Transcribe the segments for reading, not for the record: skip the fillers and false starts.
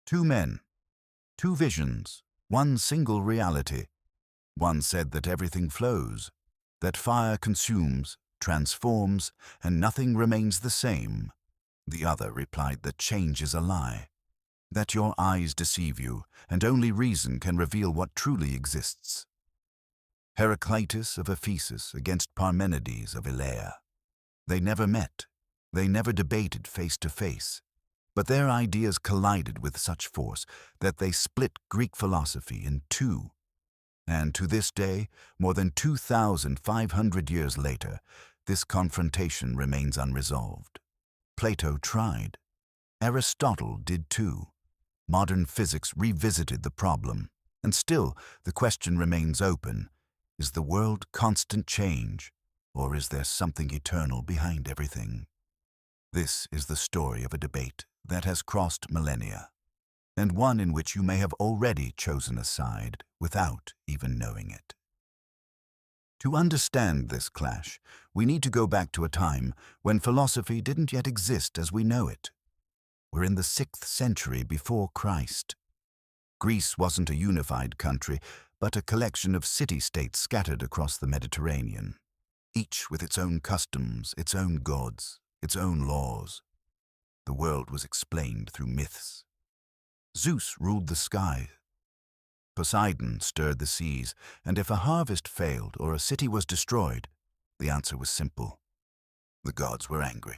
Two men, two visions, one single reality. One said that everything flows, that fire consumes, transforms, and nothing remains the same. The other replied that change is a lie, that your eyes deceive you, and only reason can reveal what truly exists. Heraclitus of Ephesus against Parmenides of Elea. They never met, they never debated face to face, but their ideas collided with such force that they split Greek philosophy in two. And to this day, more than 2,500 years later, this confrontation remains unresolved. Plato tried. Aristotle did too. Modern physics revisited the problem, and still the question remains open. Is the world constant change, or is there something eternal behind everything? This is the story of a debate that has crossed millennia, and one in which you may have already chosen a side without even knowing it. To understand this clash, we need to go back to a time when philosophy didn't yet exist as we know it. We're in the 6th century before Christ. Greece wasn't a unified country, but a collection of city-states scattered across the Mediterranean, each with its own customs, its own gods, its own laws. The world was explained through myths. Zeus ruled the sky. Poseidon stirred the seas, and if a harvest failed or a city was destroyed, the answer was simple. The gods were angry.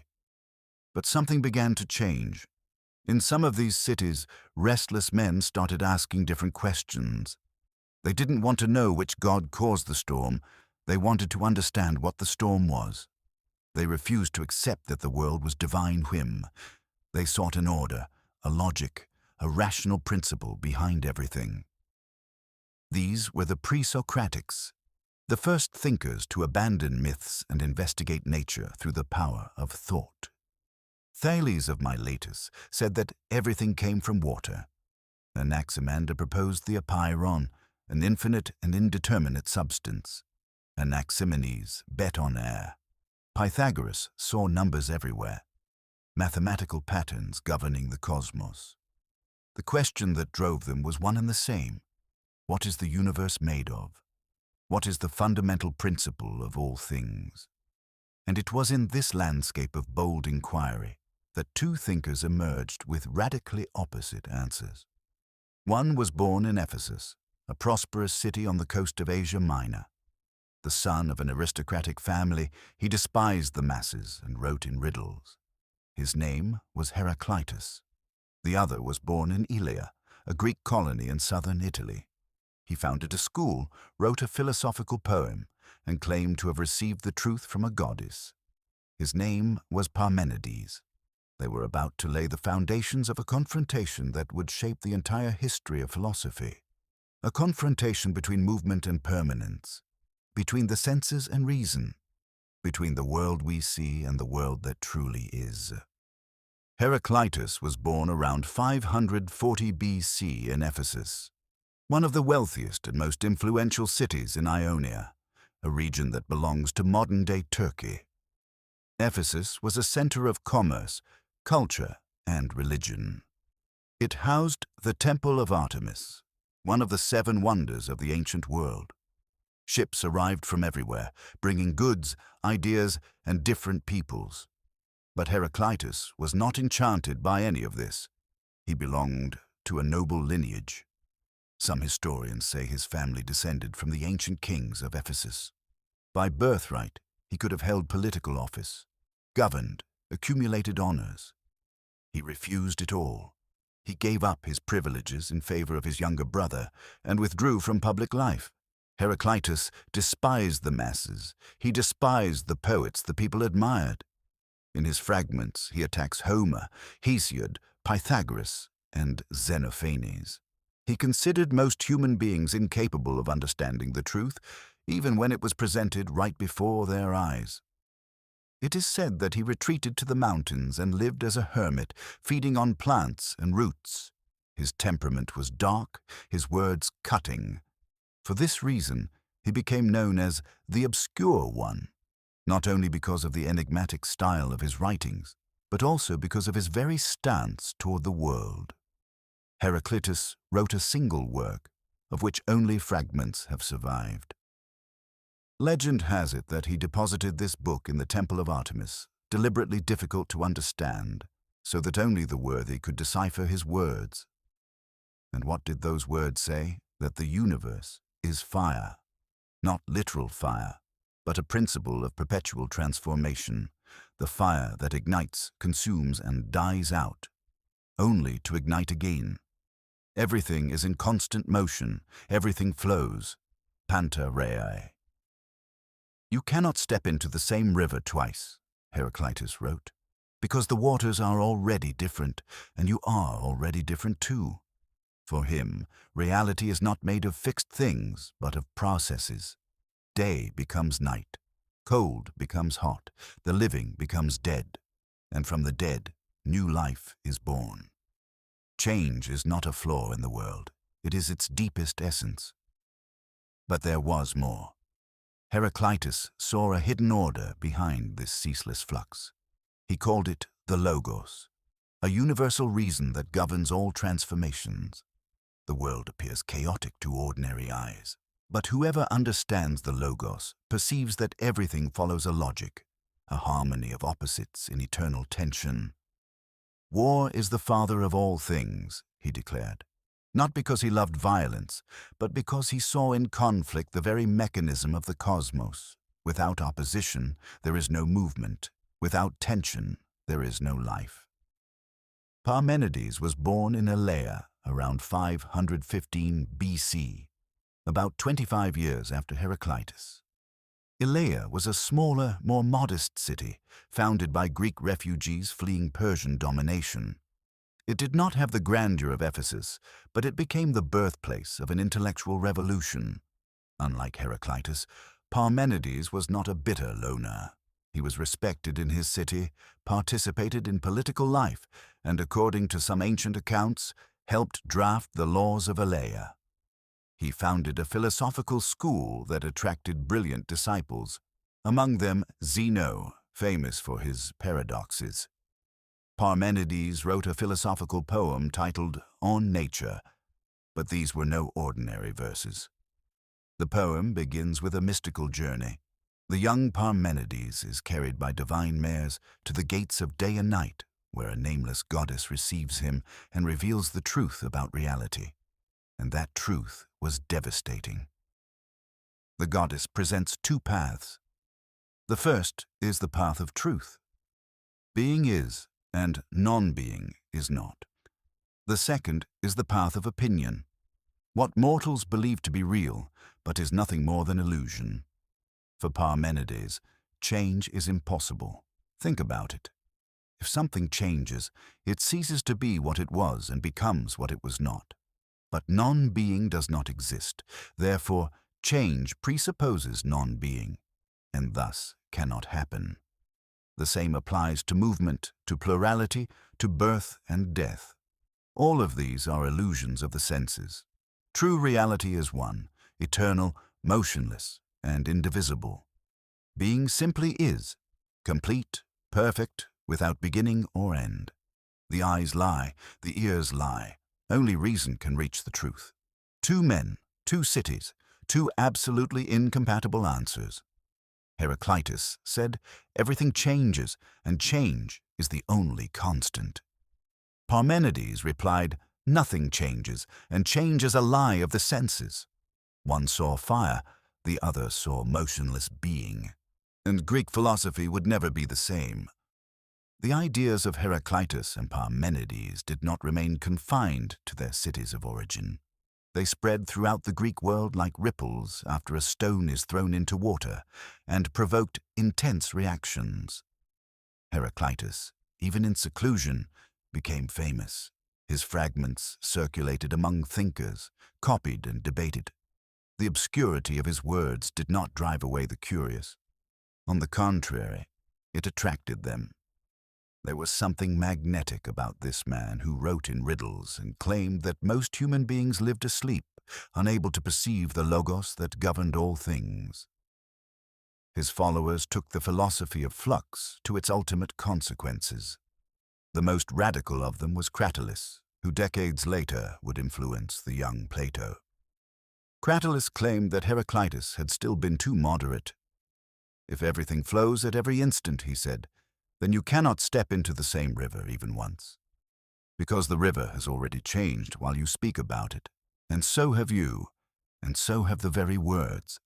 But something began to change. In some of these cities, restless men started asking different questions. They didn't want to know which god caused the storm. They wanted to understand what the storm was. They refused to accept that the world was divine whim. They sought an order, a logic, a rational principle behind everything. These were the pre-Socratics, the first thinkers to abandon myths and investigate nature through the power of thought. Thales of Miletus said that everything came from water. Anaximander proposed the apeiron, an infinite and indeterminate substance. Anaximenes bet on air. Pythagoras saw numbers everywhere, mathematical patterns governing the cosmos. The question that drove them was one and the same. What is the universe made of? What is the fundamental principle of all things? And it was in this landscape of bold inquiry that two thinkers emerged with radically opposite answers. One was born in Ephesus, a prosperous city on the coast of Asia Minor. The son of an aristocratic family, he despised the masses and wrote in riddles. His name was Heraclitus. The other was born in Elea, a Greek colony in southern Italy. He founded a school, wrote a philosophical poem, and claimed to have received the truth from a goddess. His name was Parmenides. They were about to lay the foundations of a confrontation that would shape the entire history of philosophy. A confrontation between movement and permanence, between the senses and reason, between the world we see and the world that truly is. Heraclitus was born around 540 BC in Ephesus, one of the wealthiest and most influential cities in Ionia, a region that belongs to modern-day Turkey. Ephesus was a center of commerce, culture, and religion. It housed the Temple of Artemis, one of the 7 wonders of the ancient world. Ships arrived from everywhere, bringing goods, ideas, and different peoples. But Heraclitus was not enchanted by any of this. He belonged to a noble lineage. Some historians say his family descended from the ancient kings of Ephesus. By birthright, he could have held political office, governed, accumulated honors. He refused it all. He gave up his privileges in favor of his younger brother and withdrew from public life. Heraclitus despised the masses. He despised the poets the people admired. In his fragments, he attacks Homer, Hesiod, Pythagoras, and Xenophanes. He considered most human beings incapable of understanding the truth, even when it was presented right before their eyes. It is said that he retreated to the mountains and lived as a hermit, feeding on plants and roots. His temperament was dark, his words cutting. For this reason, he became known as the Obscure One, not only because of the enigmatic style of his writings, but also because of his very stance toward the world. Heraclitus wrote a single work, of which only fragments have survived. Legend has it that he deposited this book in the temple of Artemis, deliberately difficult to understand, so that only the worthy could decipher his words. And what did those words say? That the universe is fire. Not literal fire, but a principle of perpetual transformation, the fire that ignites, consumes, and dies out, only to ignite again. Everything is in constant motion, everything flows, panta rhei. You cannot step into the same river twice, Heraclitus wrote, because the waters are already different, and you are already different too. For him, reality is not made of fixed things, but of processes. Day becomes night, cold becomes hot, the living becomes dead, and from the dead, new life is born. Change is not a flaw in the world, it is its deepest essence. But there was more. Heraclitus saw a hidden order behind this ceaseless flux. He called it the Logos, a universal reason that governs all transformations. The world appears chaotic to ordinary eyes, but whoever understands the Logos perceives that everything follows a logic, a harmony of opposites in eternal tension. War is the father of all things, he declared, not because he loved violence, but because he saw in conflict the very mechanism of the cosmos. Without opposition, there is no movement. Without tension, there is no life. Parmenides was born in Elea around 515 BC, about 25 years after Heraclitus. Elea was a smaller, more modest city, founded by Greek refugees fleeing Persian domination. It did not have the grandeur of Ephesus, but it became the birthplace of an intellectual revolution. Unlike Heraclitus, Parmenides was not a bitter loner. He was respected in his city, participated in political life, and according to some ancient accounts, helped draft the laws of Elea. He founded a philosophical school that attracted brilliant disciples, among them Zeno, famous for his paradoxes. Parmenides wrote a philosophical poem titled On Nature, but these were no ordinary verses. The poem begins with a mystical journey. The young Parmenides is carried by divine mares to the gates of day and night, where a nameless goddess receives him and reveals the truth about reality. And that truth was devastating. The goddess presents two paths. The first is the path of truth. Being is, and non-being is not. The second is the path of opinion. What mortals believe to be real, but is nothing more than illusion. For Parmenides, change is impossible. Think about it. If something changes, it ceases to be what it was and becomes what it was not. But non-being does not exist. Therefore, change presupposes non-being, and thus cannot happen. The same applies to movement, to plurality, to birth and death. All of these are illusions of the senses. True reality is one, eternal, motionless, and indivisible. Being simply is, complete, perfect, without beginning or end. The eyes lie, the ears lie. Only reason can reach the truth. Two men, two cities, two absolutely incompatible answers. Heraclitus said, everything changes, and change is the only constant. Parmenides replied, nothing changes, and change is a lie of the senses. One saw fire, the other saw motionless being. And Greek philosophy would never be the same. The ideas of Heraclitus and Parmenides did not remain confined to their cities of origin. They spread throughout the Greek world like ripples after a stone is thrown into water, and provoked intense reactions. Heraclitus, even in seclusion, became famous. His fragments circulated among thinkers, copied and debated. The obscurity of his words did not drive away the curious. On the contrary, it attracted them. There was something magnetic about this man who wrote in riddles and claimed that most human beings lived asleep, unable to perceive the logos that governed all things. His followers took the philosophy of flux to its ultimate consequences. The most radical of them was Heraclitus, who decades later would influence the young Plato. Cratylus claimed that Heraclitus had still been too moderate. If everything flows at every instant, he said, then you cannot step into the same river even once, because the river has already changed while you speak about it, and so have you, and so have the very words.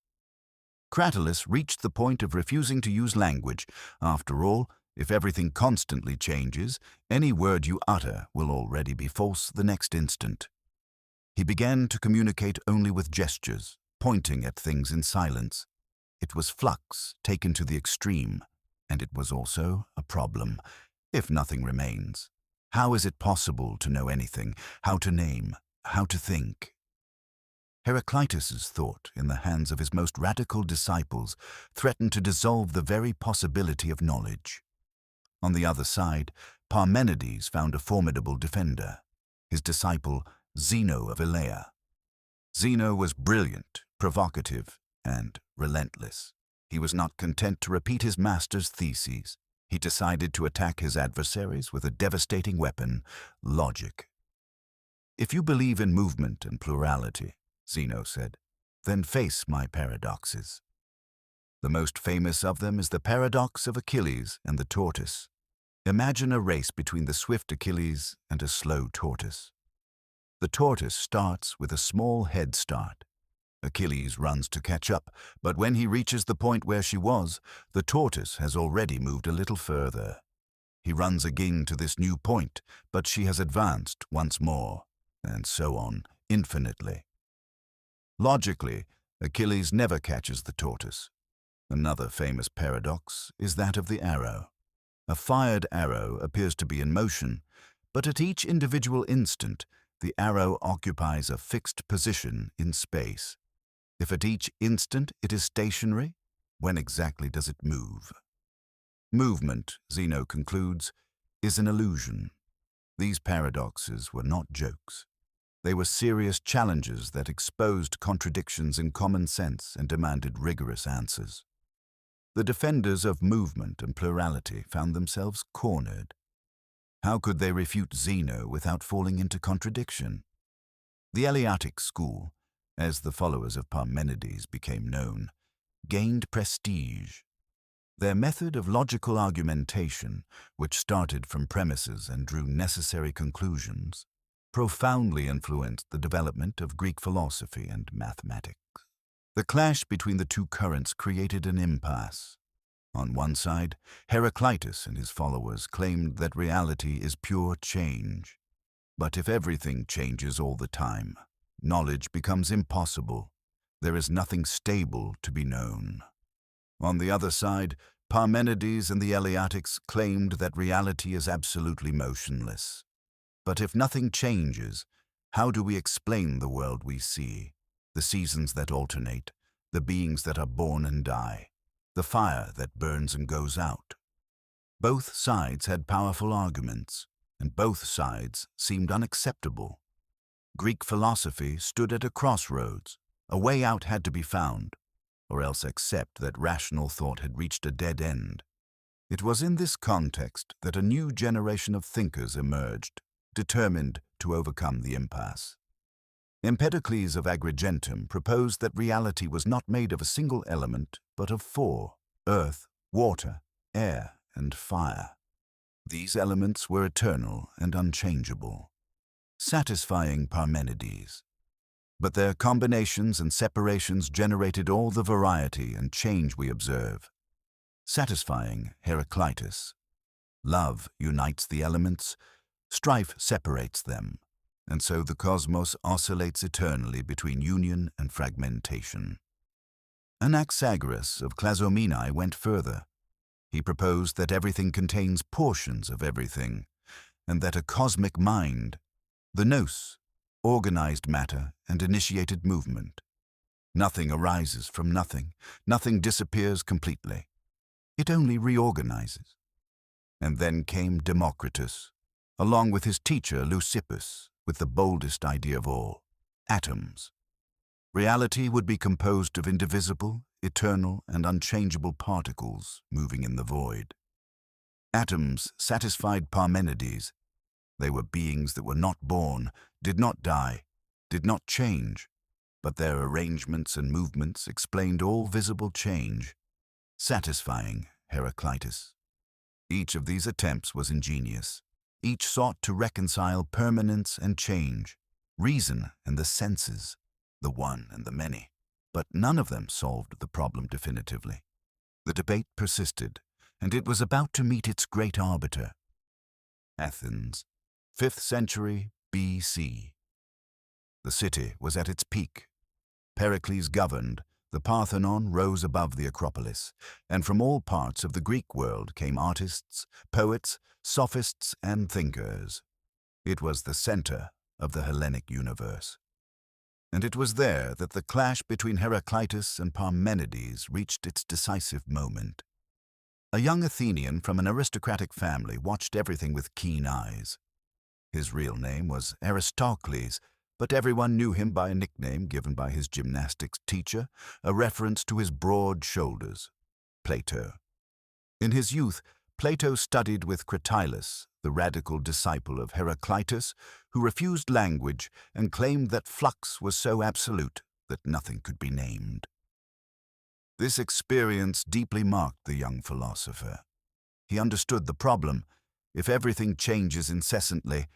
Cratylus reached the point of refusing to use language. After all, if everything constantly changes, any word you utter will already be false the next instant. He began to communicate only with gestures, pointing at things in silence. It was flux taken to the extreme, and it was also a problem. If nothing remains, how is it possible to know anything, how to name, how to think? Heraclitus's thought, in the hands of his most radical disciples, threatened to dissolve the very possibility of knowledge. On the other side, Parmenides found a formidable defender, his disciple Zeno of Elea. Zeno was brilliant, provocative, and relentless. He was not content to repeat his master's theses. He decided to attack his adversaries with a devastating weapon, logic. "If you believe in movement and plurality," Zeno said, "then face my paradoxes." The most famous of them is the paradox of Achilles and the tortoise. Imagine a race between the swift Achilles and a slow tortoise. The tortoise starts with a small head start. Achilles runs to catch up, but when he reaches the point where she was, the tortoise has already moved a little further. He runs again to this new point, but she has advanced once more, and so on, infinitely. Logically, Achilles never catches the tortoise. Another famous paradox is that of the arrow. A fired arrow appears to be in motion, but at each individual instant, the arrow occupies a fixed position in space. If at each instant it is stationary, when exactly does it move? Movement, Zeno concludes, is an illusion. These paradoxes were not jokes. They were serious challenges that exposed contradictions in common sense and demanded rigorous answers. The defenders of movement and plurality found themselves cornered. How could they refute Zeno without falling into contradiction? The Eleatic school, as the followers of Parmenides became known, gained prestige. Their method of logical argumentation, which started from premises and drew necessary conclusions, profoundly influenced the development of Greek philosophy and mathematics. The clash between the two currents created an impasse. On one side, Heraclitus and his followers claimed that reality is pure change. But if everything changes all the time, knowledge becomes impossible. There is nothing stable to be known. On the other side, Parmenides and the Eleatics claimed that reality is absolutely motionless. But if nothing changes, how do we explain the world we see, the seasons that alternate, the beings that are born and die, the fire that burns and goes out? Both sides had powerful arguments, and both sides seemed unacceptable. Greek philosophy stood at a crossroads. A way out had to be found, or else accept that rational thought had reached a dead end. It was in this context that a new generation of thinkers emerged, determined to overcome the impasse. Empedocles of Agrigentum proposed that reality was not made of a single element, but of four: earth, water, air, and fire. These elements were eternal and unchangeable, satisfying Parmenides. But their combinations and separations generated all the variety and change we observe, satisfying Heraclitus. Love unites the elements, strife separates them, and so the cosmos oscillates eternally between union and fragmentation. Anaxagoras of Clazomenae went further. He proposed that everything contains portions of everything, and that a cosmic mind, the nous, organized matter and initiated movement. Nothing arises from nothing. Nothing disappears completely. It only reorganizes. And then came Democritus, along with his teacher Leucippus, with the boldest idea of all: atoms. Reality would be composed of indivisible, eternal, and unchangeable particles moving in the void. Atoms satisfied Parmenides. They were beings that were not born, did not die, did not change, but their arrangements and movements explained all visible change, satisfying Heraclitus. Each of these attempts was ingenious. Each sought to reconcile permanence and change, reason and the senses, the one and the many. But none of them solved the problem definitively. The debate persisted, and it was about to meet its great arbiter. Athens, 5th century BC. The city was at its peak. Pericles governed, the Parthenon rose above the Acropolis, and from all parts of the Greek world came artists, poets, sophists, and thinkers. It was the center of the Hellenic universe. And it was there that the clash between Heraclitus and Parmenides reached its decisive moment. A young Athenian from an aristocratic family watched everything with keen eyes. His real name was Aristocles, but everyone knew him by a nickname given by his gymnastics teacher, a reference to his broad shoulders, Plato. In his youth, Plato studied with Cratylus, the radical disciple of Heraclitus, who refused language and claimed that flux was so absolute that nothing could be named. This experience deeply marked the young philosopher. He understood the problem. If everything changes incessantly,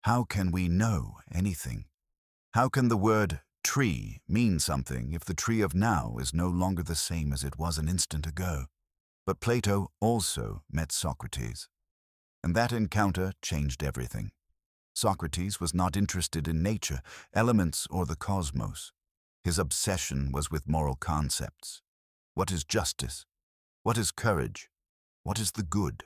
how can we know anything? How can the word tree mean something if the tree of now is no longer the same as it was an instant ago? But Plato also met Socrates, and that encounter changed everything. Socrates was not interested in nature, elements, or the cosmos. His obsession was with moral concepts. What is justice? What is courage? What is the good?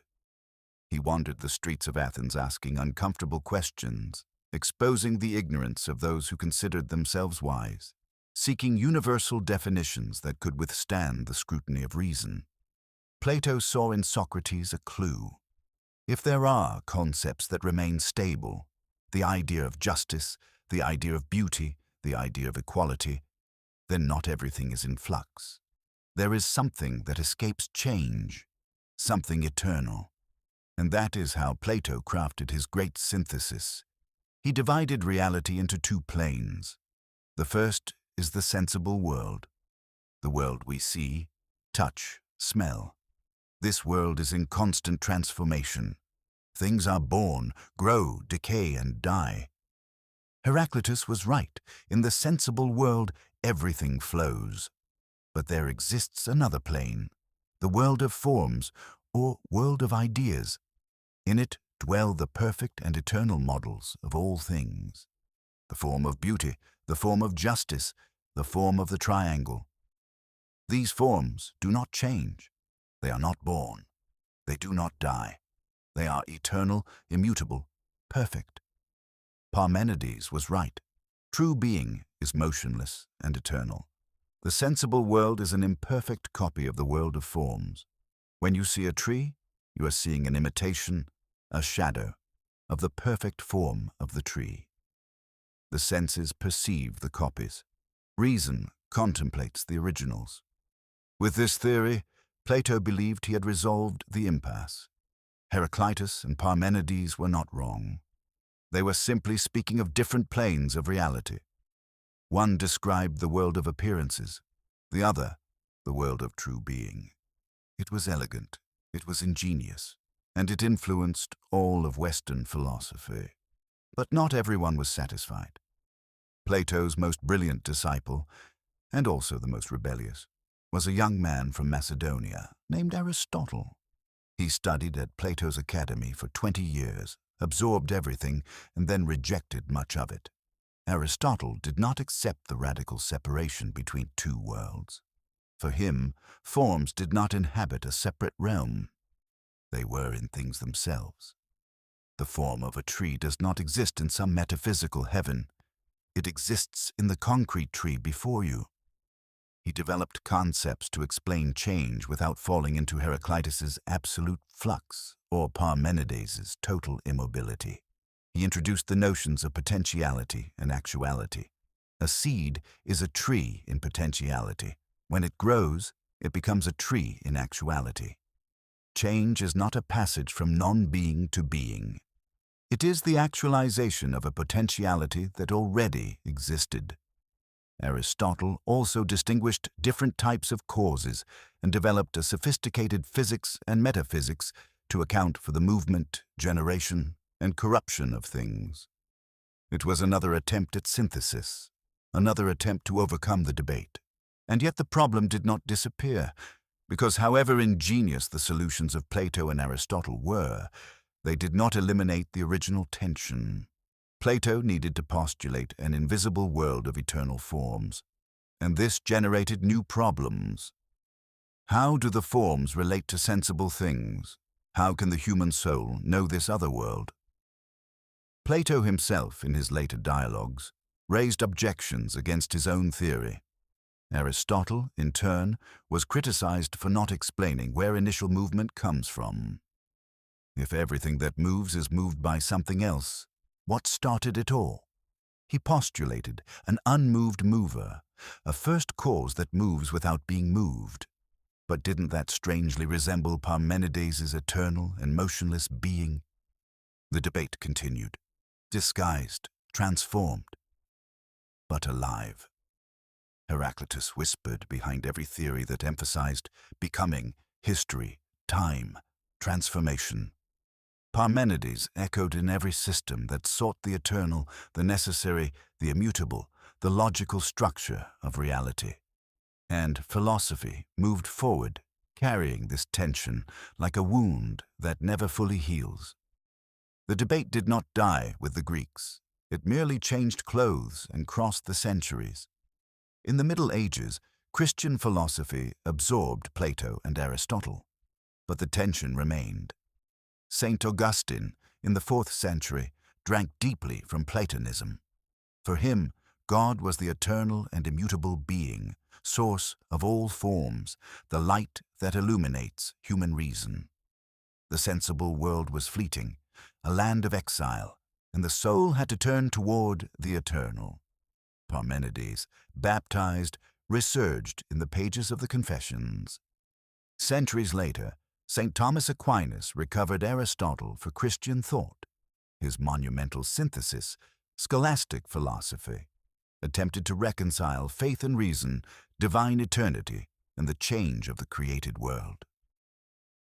He wandered the streets of Athens asking uncomfortable questions, exposing the ignorance of those who considered themselves wise, seeking universal definitions that could withstand the scrutiny of reason. Plato saw in Socrates a clue. If there are concepts that remain stable, the idea of justice, the idea of beauty, the idea of equality, then not everything is in flux. There is something that escapes change, something eternal. And that is how Plato crafted his great synthesis. He divided reality into two planes. The first is the sensible world, the world we see, touch, smell. This world is in constant transformation. Things are born, grow, decay, and die. Heraclitus was right. In the sensible world, everything flows. But there exists another plane, the world of forms, or world of ideas. In it dwell the perfect and eternal models of all things. The form of beauty, the form of justice, the form of the triangle. These forms do not change. They are not born. They do not die. They are eternal, immutable, perfect. Parmenides was right. True being is motionless and eternal. The sensible world is an imperfect copy of the world of forms. When you see a tree, you are seeing an imitation, a shadow, of the perfect form of the tree. The senses perceive the copies. Reason contemplates the originals. With this theory, Plato believed he had resolved the impasse. Heraclitus and Parmenides were not wrong. They were simply speaking of different planes of reality. One described the world of appearances, the other, the world of true being. It was elegant, it was ingenious, and it influenced all of Western philosophy. But not everyone was satisfied. Plato's most brilliant disciple, and also the most rebellious, was a young man from Macedonia named Aristotle. He studied at Plato's academy for 20 years, absorbed everything, and then rejected much of it. Aristotle did not accept the radical separation between two worlds. For him, forms did not inhabit a separate realm. They were in things themselves. The form of a tree does not exist in some metaphysical heaven. It exists in the concrete tree before you. He developed concepts to explain change without falling into Heraclitus's absolute flux or Parmenides's total immobility. He introduced the notions of potentiality and actuality. A seed is a tree in potentiality. When it grows, it becomes a tree in actuality. Change is not a passage from non-being to being. It is the actualization of a potentiality that already existed. Aristotle also distinguished different types of causes and developed a sophisticated physics and metaphysics to account for the movement, generation, and corruption of things. It was another attempt at synthesis, another attempt to overcome the debate. And yet the problem did not disappear, because however ingenious the solutions of Plato and Aristotle were, they did not eliminate the original tension. Plato needed to postulate an invisible world of eternal forms, and this generated new problems. How do the forms relate to sensible things? How can the human soul know this other world? Plato himself, in his later dialogues, raised objections against his own theory. Aristotle, in turn, was criticized for not explaining where initial movement comes from. If everything that moves is moved by something else, what started it all? He postulated an unmoved mover, a first cause that moves without being moved. But didn't that strangely resemble Parmenides' eternal and motionless being? The debate continued, disguised, transformed, but alive. Heraclitus whispered behind every theory that emphasized becoming, history, time, transformation. Parmenides echoed in every system that sought the eternal, the necessary, the immutable, the logical structure of reality. And philosophy moved forward, carrying this tension like a wound that never fully heals. The debate did not die with the Greeks. It merely changed clothes and crossed the centuries. In the Middle Ages, Christian philosophy absorbed Plato and Aristotle, but the tension remained. Saint Augustine, in the 4th century, drank deeply from Platonism. For him, God was the eternal and immutable being, source of all forms, the light that illuminates human reason. The sensible world was fleeting, a land of exile, and the soul had to turn toward the eternal. Parmenides, baptized, resurged in the pages of the Confessions. Centuries later, St. Thomas Aquinas recovered Aristotle for Christian thought. His monumental synthesis, scholastic philosophy, attempted to reconcile faith and reason, divine eternity, and the change of the created world.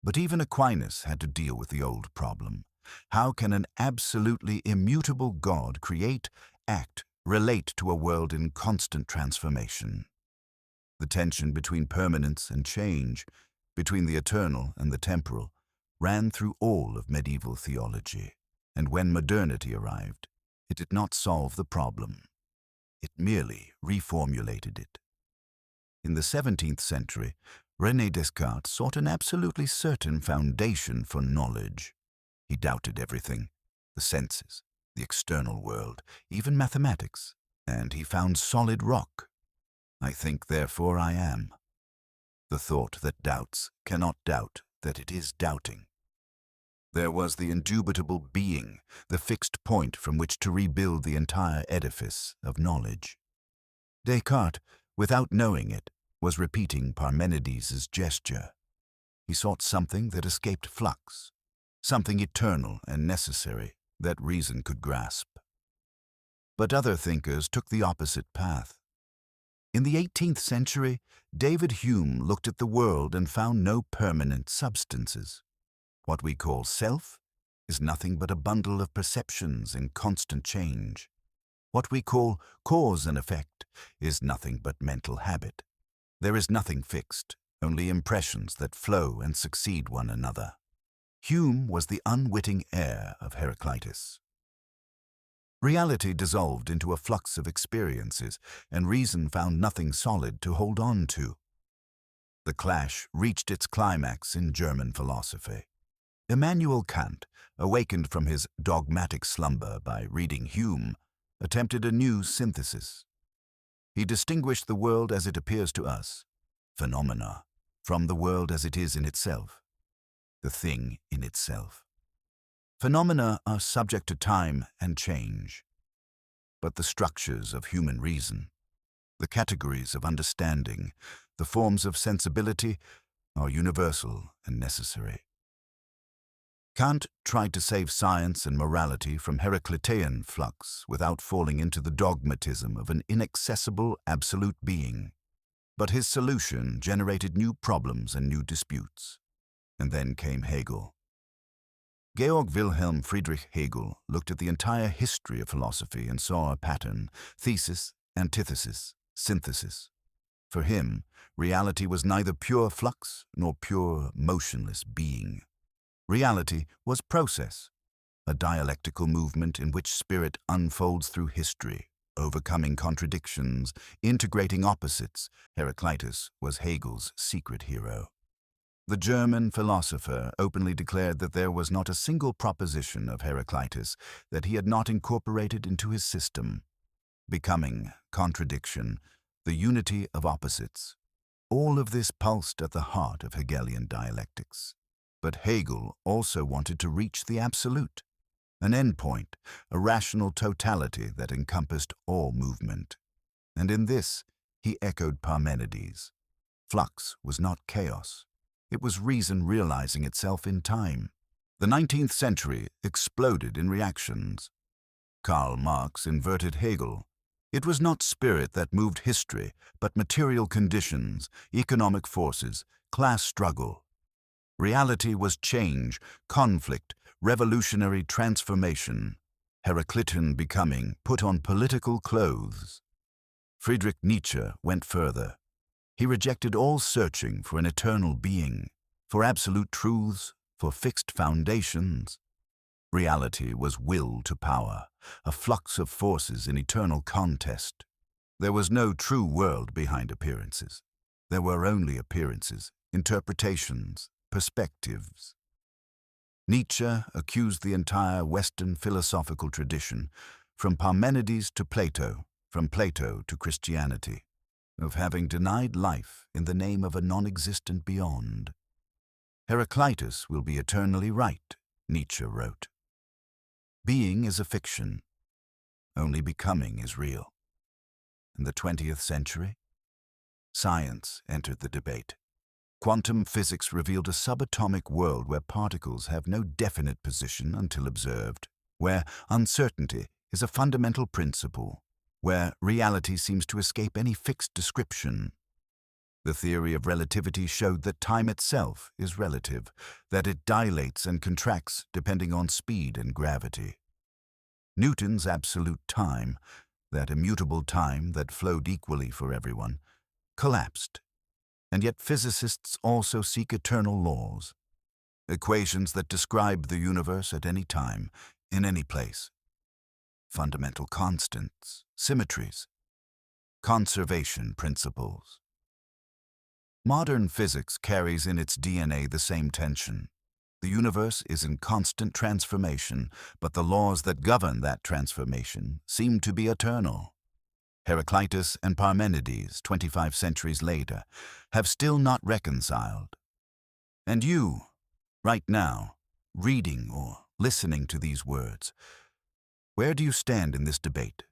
But even Aquinas had to deal with the old problem. How can an absolutely immutable God create, act, relate to a world in constant transformation? The tension between permanence and change, between the eternal and the temporal, ran through all of medieval theology. And when modernity arrived, it did not solve the problem. It merely reformulated it. In the 17th century, René Descartes sought an absolutely certain foundation for knowledge. He doubted everything, the senses, the external world, even mathematics, and he found solid rock. I think, therefore I am. The thought that doubts cannot doubt that it is doubting. There was the indubitable being, the fixed point from which to rebuild the entire edifice of knowledge. Descartes, without knowing it, was repeating Parmenides' gesture. He sought something that escaped flux, something eternal and necessary that reason could grasp. But other thinkers took the opposite path. In the 18th century, David Hume looked at the world and found no permanent substances. What we call self is nothing but a bundle of perceptions in constant change. What we call cause and effect is nothing but mental habit. There is nothing fixed, only impressions that flow and succeed one another. Hume was the unwitting heir of Heraclitus. Reality dissolved into a flux of experiences, and reason found nothing solid to hold on to. The clash reached its climax in German philosophy. Immanuel Kant, awakened from his dogmatic slumber by reading Hume, attempted a new synthesis. He distinguished the world as it appears to us, phenomena, from the world as it is in itself, the thing in itself. Phenomena are subject to time and change, but the structures of human reason, the categories of understanding, the forms of sensibility are universal and necessary. Kant tried to save science and morality from Heraclitean flux without falling into the dogmatism of an inaccessible absolute being. But his solution generated new problems and new disputes. And then came Hegel. Georg Wilhelm Friedrich Hegel looked at the entire history of philosophy and saw a pattern: thesis, antithesis, synthesis. For him, reality was neither pure flux nor pure motionless being. Reality was process, a dialectical movement in which spirit unfolds through history, overcoming contradictions, integrating opposites. Heraclitus was Hegel's secret hero. The German philosopher openly declared that there was not a single proposition of Heraclitus that he had not incorporated into his system. Becoming, contradiction, the unity of opposites. All of this pulsed at the heart of Hegelian dialectics. But Hegel also wanted to reach the absolute, an endpoint, a rational totality that encompassed all movement. And in this, he echoed Parmenides. Flux was not chaos. It was reason realizing itself in time. The 19th century exploded in reactions. Karl Marx inverted Hegel. It was not spirit that moved history, but material conditions, economic forces, class struggle. Reality was change, conflict, revolutionary transformation. Heraclitean becoming put on political clothes. Friedrich Nietzsche went further. He rejected all searching for an eternal being, for absolute truths, for fixed foundations. Reality was will to power, a flux of forces in eternal contest. There was no true world behind appearances. There were only appearances, interpretations, perspectives. Nietzsche accused the entire Western philosophical tradition, from Parmenides to Plato, from Plato to Christianity, of having denied life in the name of a non-existent beyond. Heraclitus will be eternally right, Nietzsche wrote. Being is a fiction. Only becoming is real. In the 20th century, science entered the debate. Quantum physics revealed a subatomic world where particles have no definite position until observed, where uncertainty is a fundamental principle, where reality seems to escape any fixed description. The theory of relativity showed that time itself is relative, that it dilates and contracts depending on speed and gravity. Newton's absolute time, that immutable time that flowed equally for everyone, collapsed. And yet physicists also seek eternal laws, equations that describe the universe at any time, in any place. Fundamental constants, symmetries, conservation principles. Modern physics carries in its DNA the same tension. The universe is in constant transformation, but the laws that govern that transformation seem to be eternal. Heraclitus and Parmenides, 25 centuries later, have still not reconciled. And you, right now, reading or listening to these words, where do you stand in this debate?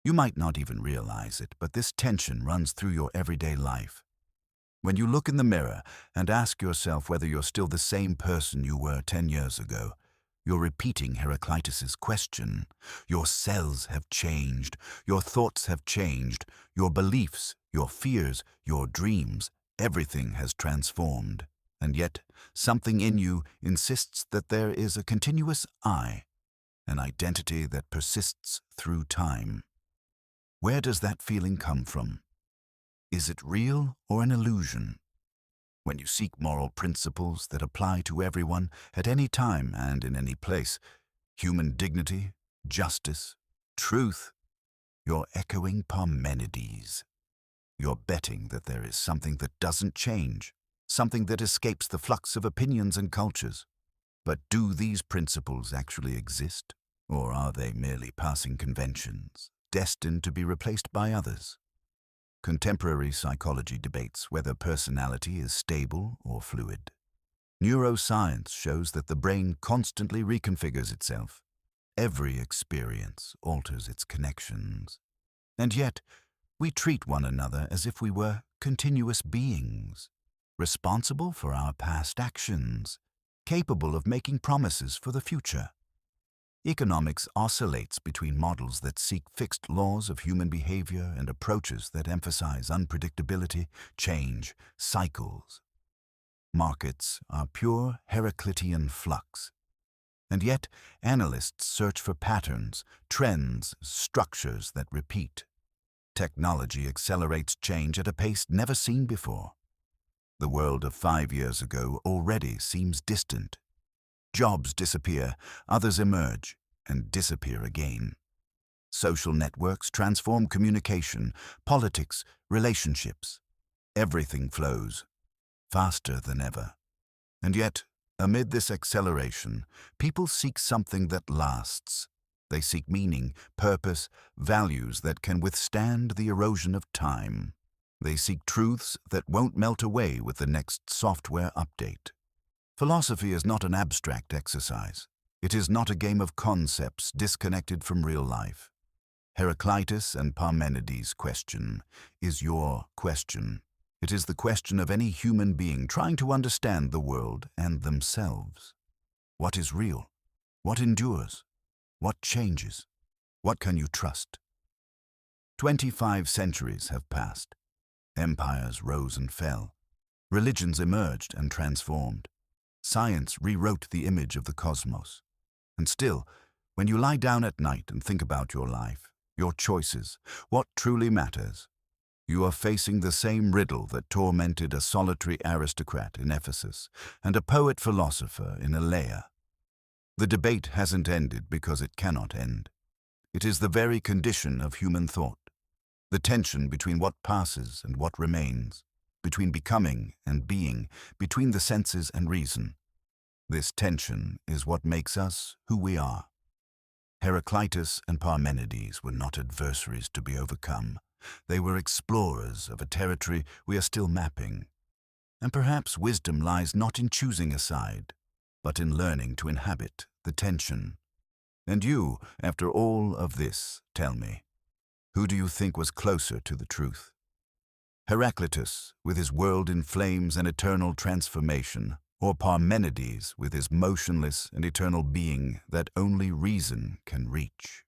You might not even realize it, but this tension runs through your everyday life. When you look in the mirror and ask yourself whether you're still the same person you were 10 years ago, you're repeating Heraclitus's question. Your cells have changed, your thoughts have changed, your beliefs, your fears, your dreams, everything has transformed. And yet, something in you insists that there is a continuous I, an identity that persists through time. Where does that feeling come from? Is it real or an illusion? When you seek moral principles that apply to everyone at any time and in any place, human dignity, justice, truth, you're echoing Parmenides. You're betting that there is something that doesn't change, something that escapes the flux of opinions and cultures. But do these principles actually exist, or are they merely passing conventions, destined to be replaced by others? Contemporary psychology debates whether personality is stable or fluid. Neuroscience shows that the brain constantly reconfigures itself. Every experience alters its connections. And yet, we treat one another as if we were continuous beings, responsible for our past actions, capable of making promises for the future. Economics oscillates between models that seek fixed laws of human behavior and approaches that emphasize unpredictability, change, cycles. Markets are pure Heraclitean flux. And yet, analysts search for patterns, trends, structures that repeat. Technology accelerates change at a pace never seen before. The world of 5 years ago already seems distant. Jobs disappear, others emerge, and disappear again. Social networks transform communication, politics, relationships. Everything flows, faster than ever. And yet, amid this acceleration, people seek something that lasts. They seek meaning, purpose, values that can withstand the erosion of time. They seek truths that won't melt away with the next software update. Philosophy is not an abstract exercise. It is not a game of concepts disconnected from real life. Heraclitus and Parmenides' question is your question. It is the question of any human being trying to understand the world and themselves. What is real? What endures? What changes? What can you trust? 25 centuries have passed. Empires rose and fell. Religions emerged and transformed. Science rewrote the image of the cosmos. And still, when you lie down at night and think about your life, your choices, what truly matters, you are facing the same riddle that tormented a solitary aristocrat in Ephesus and a poet-philosopher in Elea. The debate hasn't ended because it cannot end. It is the very condition of human thought, the tension between what passes and what remains, between becoming and being, between the senses and reason. This tension is what makes us who we are. Heraclitus and Parmenides were not adversaries to be overcome. They were explorers of a territory we are still mapping. And perhaps wisdom lies not in choosing a side, but in learning to inhabit the tension. And you, after all of this, tell me, who do you think was closer to the truth? Heraclitus, with his world in flames and eternal transformation, or Parmenides with his motionless and eternal being that only reason can reach?